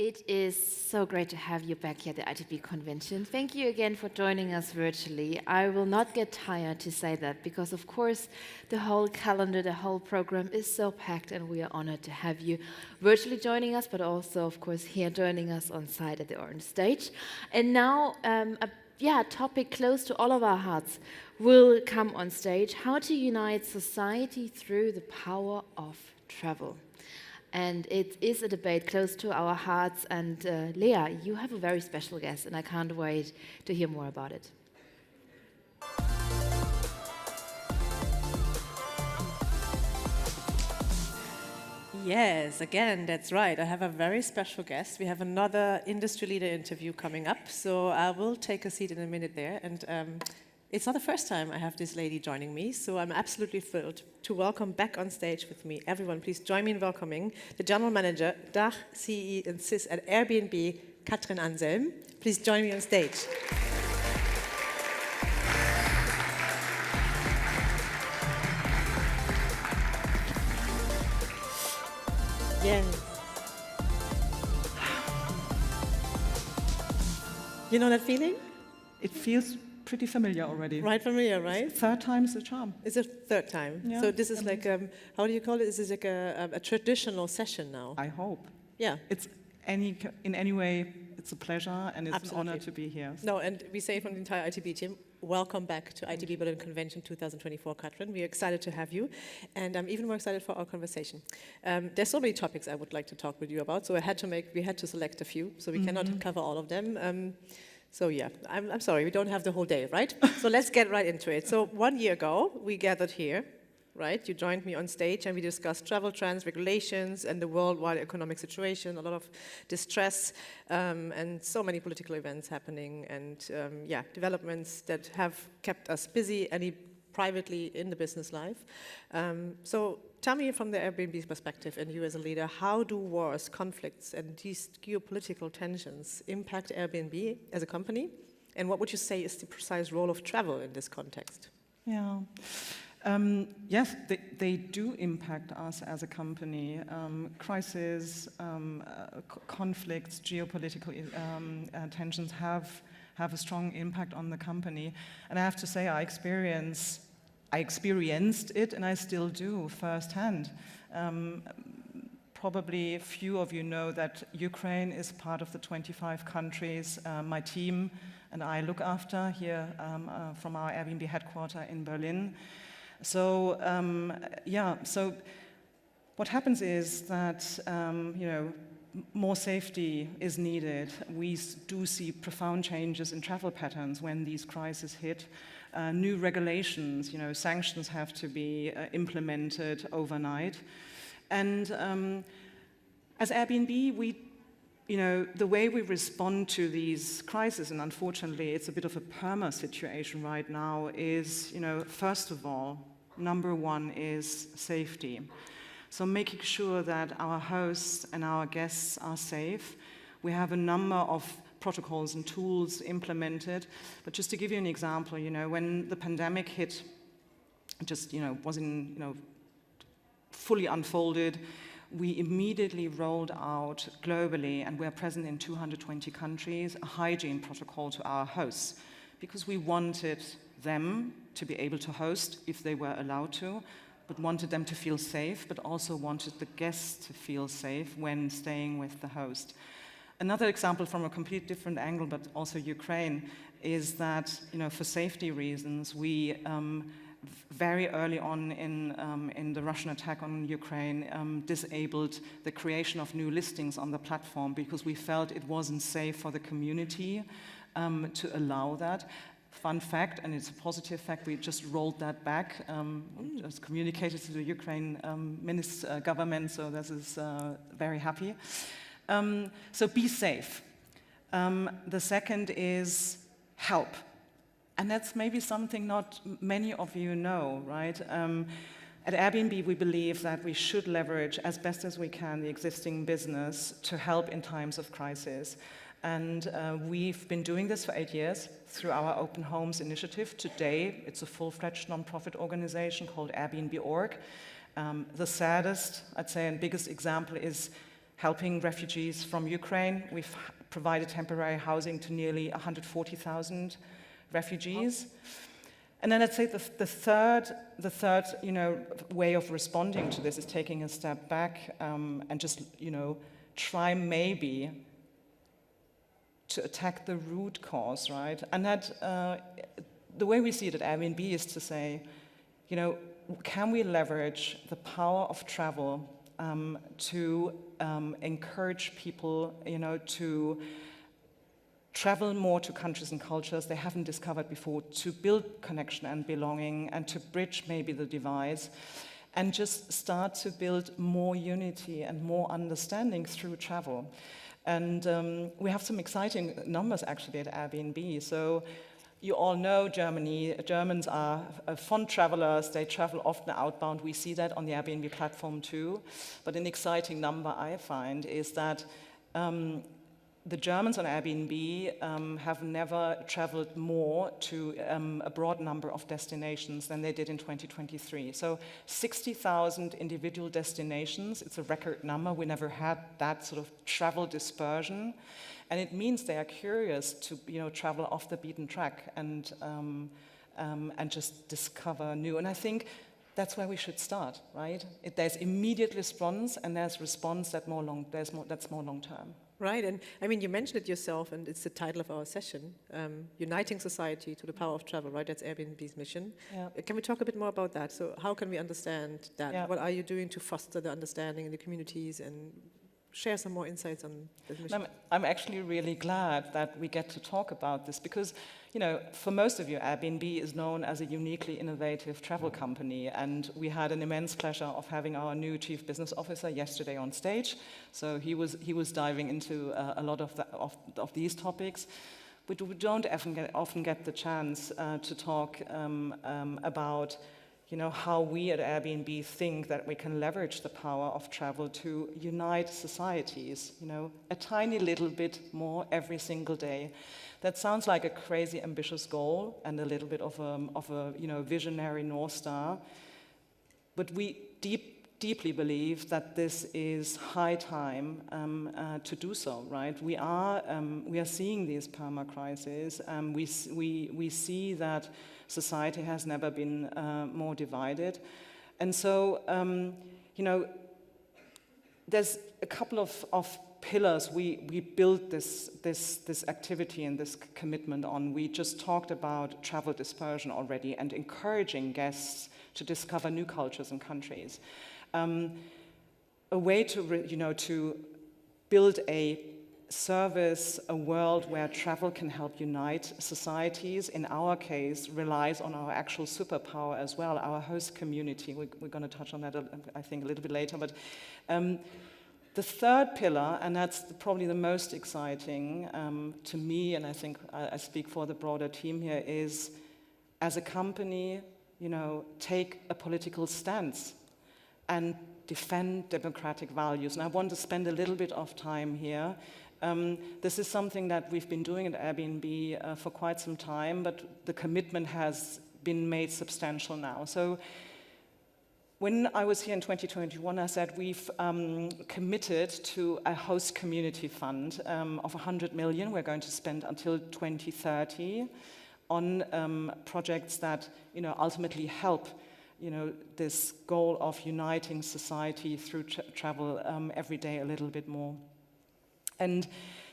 It is so great to have you back here at the ITB convention. Thank you again for joining us virtually. I will not get tired to say that because, of course, the whole calendar, the whole program is so packed, and we are honored to have you virtually joining us, but also, of course, here joining us on site at the Orange Stage. And now, a topic close to all of our hearts will come on stage: how to unite society through the power of travel. And it is a debate close to our hearts. And Lea, you have a very special guest, and I can't wait to hear more about it. Yes, again, that's right. I have a very special guest. We have another industry leader interview coming up, so I will take a seat in a minute there. And it's not the first time I have this lady joining me, so I'm absolutely thrilled to welcome back on stage with me. Everyone, please join me in welcoming the General Manager, DACH, CEE and CIS at Airbnb, Kathrin Anselm. Please join me on stage. Yes. You know that feeling? It feels pretty familiar already. Right, familiar, right? Third time's the charm. It's a third time. Yeah. So this is like, how do you call it? This is like a traditional session now. I hope. Yeah. In any way, it's a pleasure and it's Absolutely. an honor to be here. No, and we say from the entire ITB team, welcome back to ITB Berlin Convention 2024, Kathrin. We're excited to have you, and I'm even more excited for our conversation. There's so many topics I would like to talk with you about, so we had to select a few, so we cannot cover all of them. So yeah, I'm sorry, we don't have the whole day, right? So let's get right into it. So 1 year ago, we gathered here, right? You joined me on stage and we discussed travel trends, regulations, and the worldwide economic situation, a lot of distress, and so many political events happening, and developments that have kept us busy, privately in the business life. So tell me from the Airbnb's perspective, and you as a leader, how do wars, conflicts, and these geopolitical tensions impact Airbnb as a company? And what would you say is the precise role of travel in this context? Yeah. Yes, they do impact us as a company. Crises, conflicts, geopolitical tensions have a strong impact on the company. And I have to say, I experienced it, and I still do firsthand. Probably few of you know that Ukraine is part of the 25 countries my team and I look after here from our Airbnb headquarters in Berlin. So so what happens is that more safety is needed. We do see profound changes in travel patterns when these crises hit. New regulations, sanctions have to be implemented overnight. And as Airbnb, the way we respond to these crises, and unfortunately it's a bit of a perma situation right now, is, first of all, number one is safety. So making sure that our hosts and our guests are safe. We have a number of protocols and tools implemented. But just to give you an example, when the pandemic hit, wasn't, fully unfolded, we immediately rolled out globally, and we're present in 220 countries, a hygiene protocol to our hosts, because we wanted them to be able to host if they were allowed to, but wanted them to feel safe, but also wanted the guests to feel safe when staying with the host. Another example from a completely different angle, but also Ukraine, is that, for safety reasons, we very early on in the Russian attack on Ukraine, disabled the creation of new listings on the platform because we felt it wasn't safe for the community to allow that. Fun fact, and it's a positive fact, we just rolled that back, just communicated to the Ukraine government, so this is very happy. So be safe. The second is help. And that's maybe something not many of you know, right? At Airbnb, we believe that we should leverage as best as we can the existing business to help in times of crisis. And we've been doing this for 8 years through our Open Homes initiative. Today, it's a full-fledged nonprofit organization called Airbnb.org. The saddest, I'd say, and biggest example is helping refugees from Ukraine. We've provided temporary housing to nearly 140,000 refugees. And then I'd say the third way of responding to this is taking a step back and just, try maybe to attack the root cause, right? And that, the way we see it at Airbnb is to say, can we leverage the power of travel to encourage people, to travel more to countries and cultures they haven't discovered before, to build connection and belonging, and to bridge maybe the divides, and just start to build more unity and more understanding through travel. And we have some exciting numbers actually at Airbnb. So you all know Germany. Germans are fond travelers. They travel often outbound. We see that on the Airbnb platform too. But an exciting number I find is that the Germans on Airbnb have never traveled more to a broad number of destinations than they did in 2023. So 60,000 individual destinations. It's a record number. We never had that sort of travel dispersion. And it means they are curious to travel off the beaten track and just discover new. And I think that's where we should start, right? There's immediate response, and there's response that's more long term. Right, and I mean, you mentioned it yourself, and it's the title of our session, Uniting Society to the Power of Travel, right? That's Airbnb's mission. Yeah. Can we talk a bit more about that? So how can we understand that? Yeah. What are you doing to foster the understanding in the communities, and share some more insights on this mission? I'm actually really glad that we get to talk about this because, for most of you, Airbnb is known as a uniquely innovative travel company, and we had an immense pleasure of having our new Chief Business Officer yesterday on stage. So he was diving into a lot of these topics. But we don't often get the chance to talk about how we at Airbnb think that we can leverage the power of travel to unite societies, a tiny little bit more every single day. That sounds like a crazy ambitious goal and a little bit of a visionary North Star, but we deeply believe that this is high time to do so, right? We are seeing these perma crises. We see that society has never been more divided, and so there's a couple of pillars we built this activity and this commitment on. We just talked about travel dispersion already and encouraging guests to discover new cultures and countries. A way to build a service, a world where travel can help unite societies, in our case, relies on our actual superpower as well, our host community. We're going to touch on that, I think, a little bit later. But the third pillar, and that's probably the most exciting to me, and I think I speak for the broader team here, is as a company, take a political stance and defend democratic values. And I want to spend a little bit of time here. This is something that we've been doing at Airbnb for quite some time, but the commitment has been made substantial now. So when I was here in 2021, I said we've committed to a host community fund of 100 million we're going to spend until 2030 on projects that ultimately help this goal of uniting society through travel every day a little bit more. And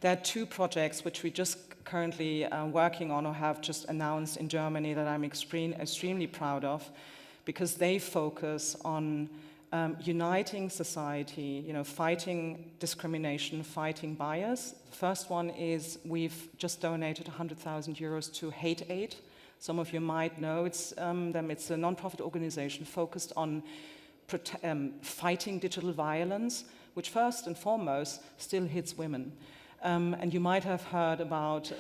there are two projects which we just currently working on or have just announced in Germany that I'm extremely proud of, because they focus on uniting society, fighting discrimination, fighting bias. The first one is we've just donated 100,000 euros to Hate Aid. Some of you might know it's a non-profit organization focused on fighting digital violence, which first and foremost still hits women. And you might have heard about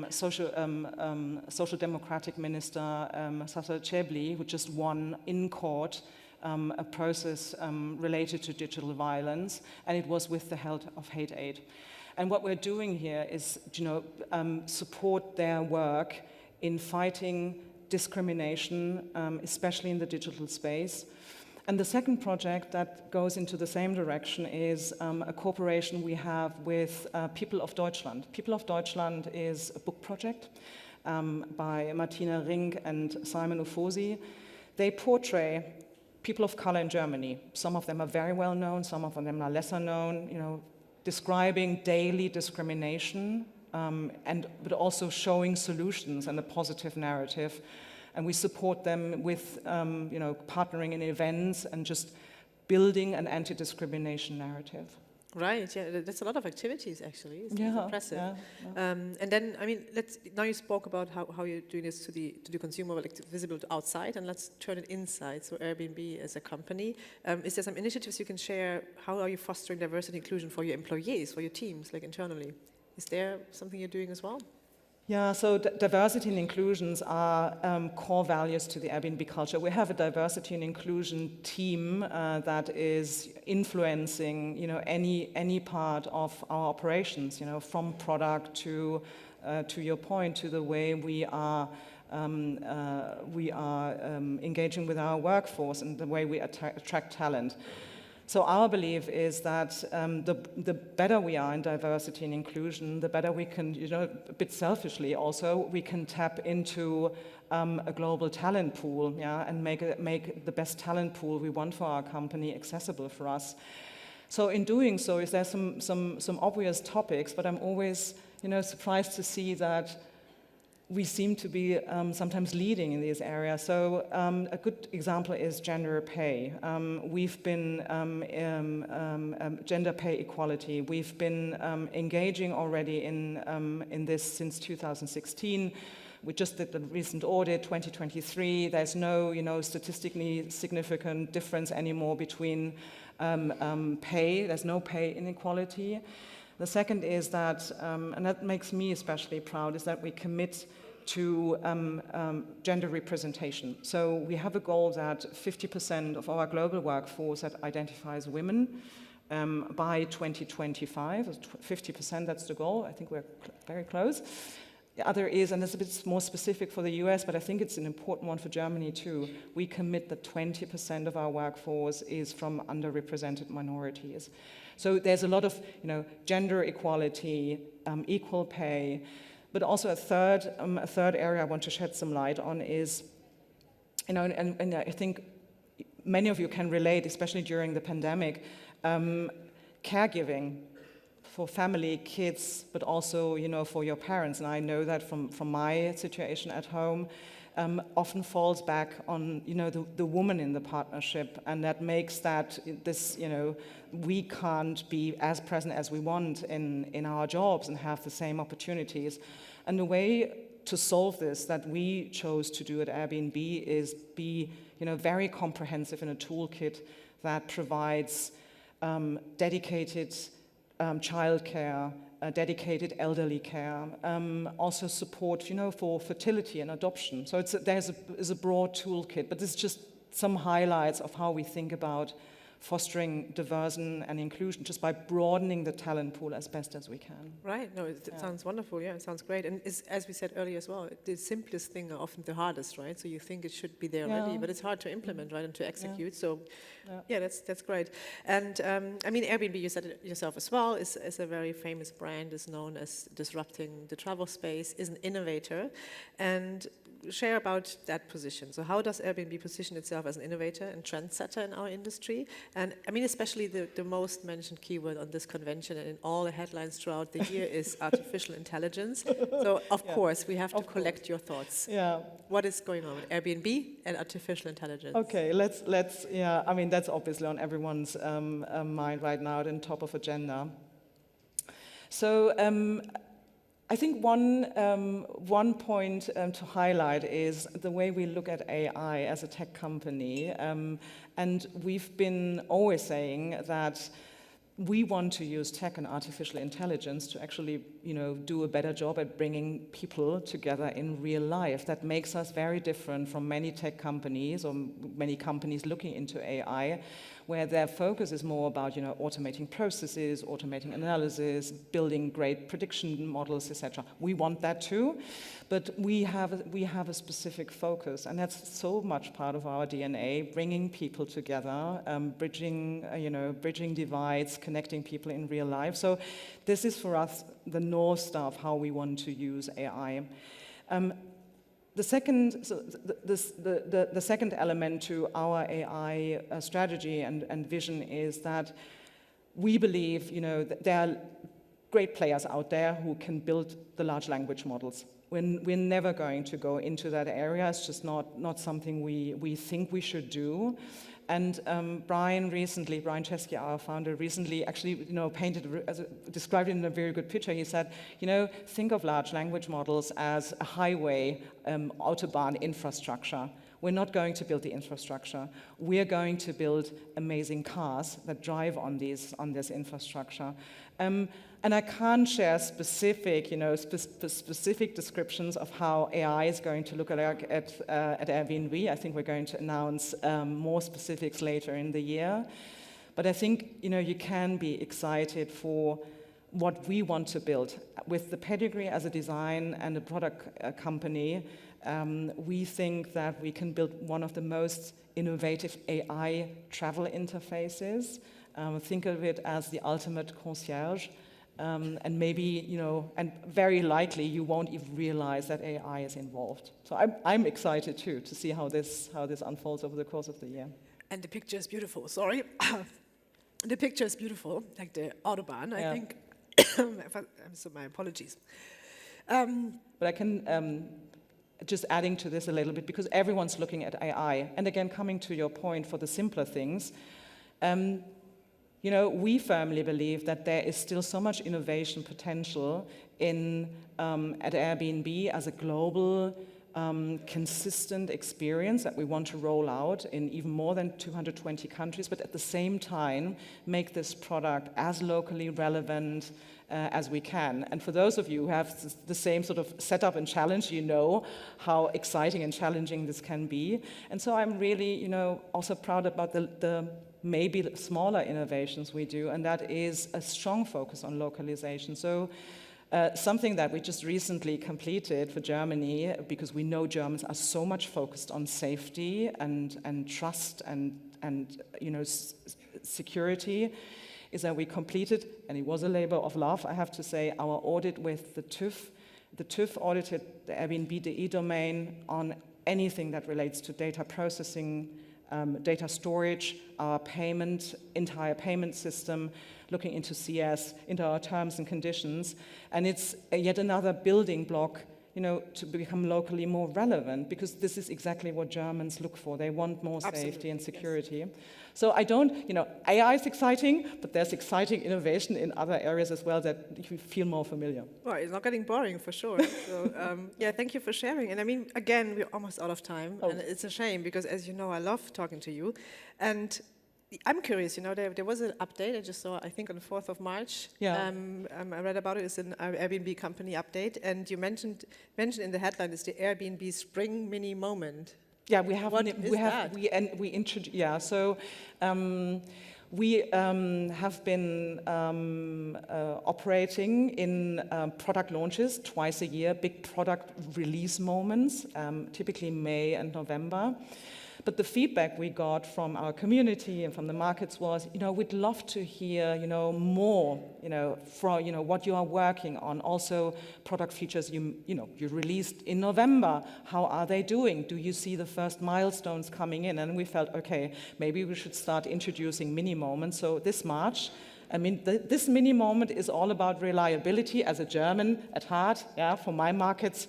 Social Democratic Minister Sasa Chebli, who just won in court a process related to digital violence, and it was with the help of Hate Aid. And what we're doing here is, support their work in fighting discrimination, especially in the digital space. And the second project that goes into the same direction is a cooperation we have with People of Deutschland. People of Deutschland is a book project by Martina Rink and Simon Ufosi. They portray people of color in Germany. Some of them are very well known, some of them are lesser known, you know, describing daily discrimination, but also showing solutions and a positive narrative. And we support them with, you know, partnering in events and just building an anti-discrimination narrative. Right, yeah, that's a lot of activities actually. It's impressive. Yeah. And then, I mean, now you spoke about how you're doing this to the consumer, like visible to outside, and let's turn it inside. So Airbnb as a company, is there some initiatives you can share? How are you fostering diversity and inclusion for your employees, for your teams, like internally? Is there something you're doing as well? Yeah, so diversity and inclusions are core values to the Airbnb culture. We have a diversity and inclusion team that is influencing, you know, any part of our operations, you know, from product to your point, to the way we are engaging with our workforce and the way we attract talent. So our belief is that the better we are in diversity and inclusion, the better we can, you know, a bit selfishly also, we can tap into a global talent pool, yeah, and make the best talent pool we want for our company accessible for us. So in doing so, is there some obvious topics, but I'm always, you know, surprised to see that we seem to be sometimes leading in these areas. So a good example is gender pay. We've been gender pay equality. We've been engaging already in this since 2016. We just did the recent audit, 2023. There's no, you know, statistically significant difference anymore between pay. There's no pay inequality. The second is that, and that makes me especially proud, is that we commit to gender representation. So we have a goal that 50% of our global workforce that identifies women by 2025. 50%, that's the goal. I think we're very close. The other is, and it's a bit more specific for the US, but I think it's an important one for Germany too. We commit that 20% of our workforce is from underrepresented minorities. So there's a lot of, you know, gender equality, equal pay, but also a third area I want to shed some light on is, you know, and I think many of you can relate, especially during the pandemic, caregiving for family, kids, but also, you know, for your parents. And I know that from my situation at home, often falls back on, you know, the woman in the partnership, and that makes that this, you know, we can't be as present as we want in our jobs and have the same opportunities. And the way to solve this that we chose to do at Airbnb is be, you know, very comprehensive in a toolkit that provides dedicated childcare, dedicated elderly care, also support, you know, for fertility and adoption. So there's a broad toolkit, but this is just some highlights of how we think about fostering diversity and inclusion just by broadening the talent pool as best as we can. Right, no, it sounds wonderful, yeah, it sounds great. And as we said earlier as well, the simplest thing are often the hardest, right? So you think it should be there already, but it's hard to implement, right, and to execute. So yeah, that's great. And I mean, Airbnb, you said it yourself as well, is a very famous brand, is known as disrupting the travel space, is an innovator. And share about that position. So how does Airbnb position itself as an innovator and trendsetter in our industry? And I mean, especially the most mentioned keyword on this convention and in all the headlines throughout the year is artificial intelligence. So of course, we have to collect your thoughts. Yeah. What is going on with Airbnb and artificial intelligence? Okay, let's yeah, I mean, that's obviously on everyone's mind right now and top of agenda. So, I think one point to highlight is the way we look at AI as a tech company, and we've been always saying that we want to use tech and artificial intelligence to actually, do a better job at bringing people together in real life. That makes us very different from many tech companies or many companies looking into AI, where their focus is more about, automating processes, automating analysis, building great prediction models, etc. We want that too, but we have a specific focus, and that's so much part of our DNA: bringing people together, bridging divides, connecting people in real life. So this is for us the North Star of how we want to use AI. The second element to our AI strategy and vision is that we believe, that there are great players out there who can build the large language models. We're never going to go into that area. It's just not something we think we should do. And Brian Chesky, our founder, recently actually, described it in a very good picture. He said, think of large language models as a highway, autobahn infrastructure. We're not going to build the infrastructure. We're going to build amazing cars that drive on this infrastructure. And I can't share specific, specific descriptions of how AI is going to look at Airbnb. I think we're going to announce more specifics later in the year. But I think, you can be excited for what we want to build. With the pedigree as a design and a product company, we think that we can build one of the most innovative AI travel interfaces. Think of it as the ultimate concierge. And maybe, and very likely you won't even realize that AI is involved. So I'm excited too to see how this unfolds over the course of the year. And the picture is beautiful, sorry. The picture is beautiful, like the Autobahn, I think. So my apologies. But I can, just adding to this a little bit, because everyone's looking at AI. And again, coming to your point for the simpler things, we firmly believe that there is still so much innovation potential at Airbnb as a global, consistent experience that we want to roll out in even more than 220 countries, but at the same time, make this product as locally relevant as we can. And for those of you who have the same sort of setup and challenge, you know how exciting and challenging this can be. And so I'm really, also proud about the maybe smaller innovations we do, and that is a strong focus on localization. So something that we just recently completed for Germany, because we know Germans are so much focused on safety and trust and security, is that we completed, and it was a labor of love, I have to say, our audit with the TÜV. The TÜV audited the Airbnb DE domain on anything that relates to data processing, data storage, our entire payment system, looking into CS, into our terms and conditions. And it's yet another building block, to become locally more relevant, because this is exactly what Germans look for. They want more safety and security. Yes. So AI is exciting, but there's exciting innovation in other areas as well that you feel more familiar. Well, it's not getting boring for sure. So, thank you for sharing. And I mean, again, we're almost out of time, and it's a shame because, as you know, I love talking to you. And I'm curious, there was an update I just saw, I think on the 4th of March. Yeah. I read about it. It's an Airbnb company update, and you mentioned in the headline is the Airbnb Spring Mini Moment. Yeah, we have. What is that? We introduced. Yeah, so we have been operating in product launches twice a year, big product release moments, typically May and November. But the feedback we got from our community and from the markets was, we'd love to hear, more, from, what you are working on. Also, product features you released in November. How are they doing? Do you see the first milestones coming in? And we felt, okay, maybe we should start introducing mini moments. So this March, this mini moment is all about reliability. As a German at heart, for my markets,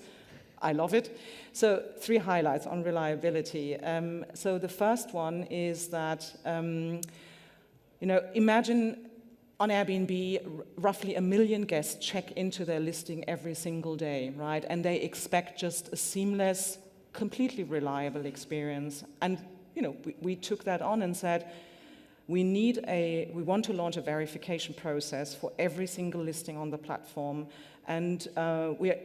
I love it. So 3 highlights on reliability. So the first one is that, imagine on Airbnb, roughly 1 million guests check into their listing every single day, right? And they expect just a seamless, completely reliable experience. And, we took that on and said, we want to launch a verification process for every single listing on the platform. And we are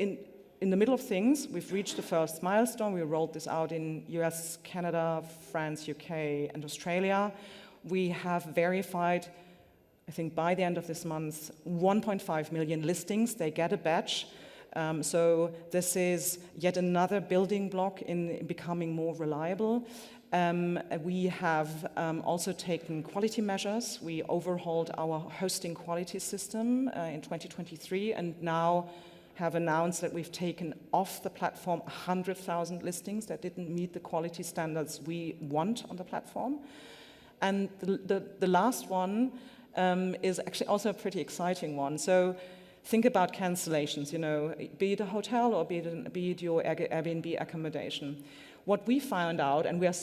in the middle of things. We've reached the first milestone. We rolled this out in US, Canada, France, UK, and Australia. We have verified, I think by the end of this month, 1.5 million listings. They get a badge. So this is yet another building block in becoming more reliable. We have also taken quality measures. We overhauled our hosting quality system in 2023 and now have announced that we've taken off the platform 100,000 listings that didn't meet the quality standards we want on the platform. And the last one is actually also a pretty exciting one. So think about cancellations, be it a hotel or be it your Airbnb accommodation. What we found out, and we are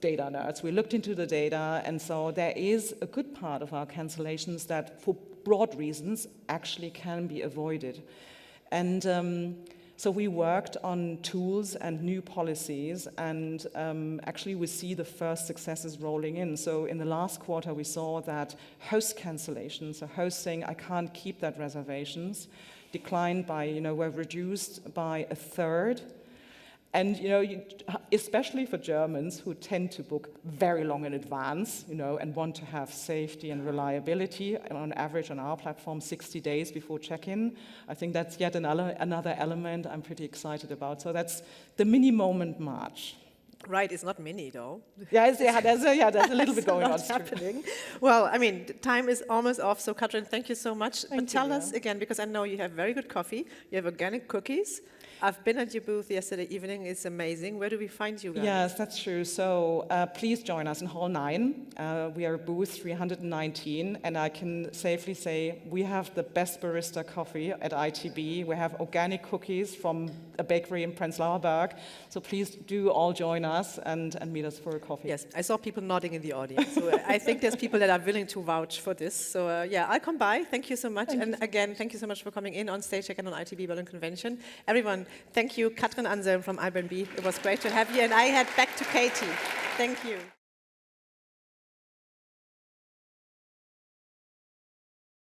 data nerds, we looked into the data and saw there is a good part of our cancellations that for broad reasons actually can be avoided. And so we worked on tools and new policies, and actually we see the first successes rolling in. So in the last quarter, we saw that host cancellations, so hosts saying, I can't keep that reservations, declined by, were reduced by a third. And, especially for Germans who tend to book very long in advance, and want to have safety and reliability, on average on our platform, 60 days before check-in. I think that's yet another element I'm pretty excited about. So that's the mini moment March. Right, it's not mini though. There's a little bit going on. Happening. Well, I mean, time is almost off, so Kathrin, thank you so much. Thank Tell you. us again, because I know you have very good coffee, you have organic cookies. I've been at your booth yesterday evening, it's amazing. Where do we find you guys? Yes, that's true. So please join us in Hall 9. We are booth 319, and I can safely say we have the best barista coffee at ITB. We have organic cookies from a bakery in Prenzlauer Berg. So please do all join us and meet us for a coffee. Yes, I saw people nodding in the audience. So I think there's people that are willing to vouch for this. So I'll come by. Thank you so much. And again, thank you so much for coming in on stage again on ITB Berlin Convention. Everyone, thank you. Kathrin Anselm from Airbnb. It was great to have you. And I head back to Katie. Thank you.